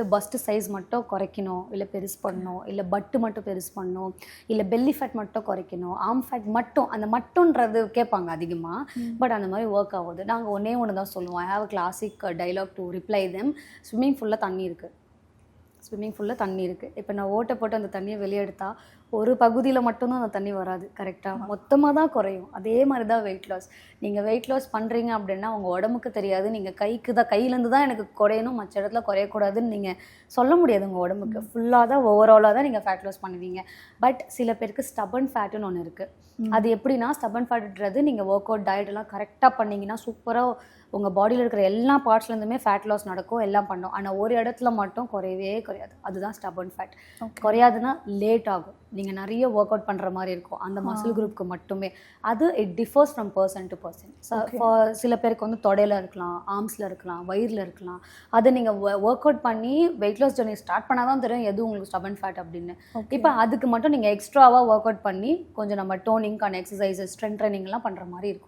First size மட்டும் குறைக்கணும், இல்லை பெருசு பண்ணணும், இல்லை பட்டு மட்டும் பெருசு பண்ணணும், இல்லை பெல்லி ஃபேட் மட்டும் குறைக்கணும், ஆர்ம் ஃபேட் மட்டும், அந்த மட்டுன்றது கேட்பாங்க அதிகமாக. பட் அந்த மாதிரி ஒர்க் ஆகுது. நாங்கள் ஒன்று தான் சொல்லுவோம். I have a classic dialogue to reply them. Swimming ஃபுல்லாக தண்ணி இருக்குது, ஸ்விம்மிங் ஃபுல்லாக தண்ணி இருக்குது. இப்போ நான் ஓட்டை போட்டு அந்த தண்ணியை வெளியே எடுத்தால் ஒரு பகுதியில் மட்டும்தான் அந்த தண்ணி வராது, கரெக்டாக மொத்தமாக தான் குறையும். அதே மாதிரி தான் வெயிட் லாஸ். நீங்கள் வெயிட் லாஸ் பண்ணுறீங்க அப்படின்னா உங்கள் உடம்புக்கு தெரியாது. நீங்கள் கையிலேருந்து தான் எனக்கு குறையணும், மற்ற இடத்துல குறையக்கூடாதுன்னு நீங்கள் சொல்ல முடியாது. உங்கள் உடம்புக்கு ஃபுல்லாக தான் ஓவராலாக தான் நீங்கள் ஃபேட் லாஸ் பண்ணுவீங்க. பட் சில பேருக்கு ஸ்டபன் ஃபேட்டுன்னு ஒன்று இருக்குது. அது எப்படின்னா, ஸ்டபன் ஃபேட்டுன்றது நீங்கள் ஒர்க் அவுட் டயட் எல்லாம் கரெக்டாக பண்ணிங்கன்னா சூப்பராக உங்கள் பாடியில் இருக்கிற எல்லா பார்ட்ஸ்லேருந்துமே ஃபேட் லாஸ் நடக்கும், எல்லாம் பண்ணோம். ஆனால் ஒரு இடத்துல மட்டும் குறையவே குறையாது. அதுதான் ஸ்டபன் ஃபேட். குறையாதுன்னா லேட் ஆகும். நீங்கள் நிறைய ஒர்க் அவுட் பண்ணுற மாதிரி இருக்கும் அந்த மசில் குரூப்புக்கு மட்டுமே. அது it differs from person to person. சில பேருக்கு வந்து தொடையில் இருக்கலாம், ஆர்ம்ஸில் இருக்கலாம், வயிறில் இருக்கலாம். அதை நீங்கள் ஒர்க் அவுட் பண்ணி வெயிட் லாஸ் ஜர்னி ஸ்டார்ட் பண்ணால் தான் தெரியும் எது உங்களுக்கு ஸ்டபன் ஃபேட் அப்படின்னு. இப்போ அதுக்கு மட்டும் நீங்கள் எக்ஸ்ட்ராவாக ஒர்க் அவுட் பண்ணி கொஞ்சம் நம்ம டோனிங்கான எக்ஸசைசஸ், ஸ்ட்ரென்த் ட்ரைனிங்லாம் பண்ணுற மாதிரி இருக்கும்.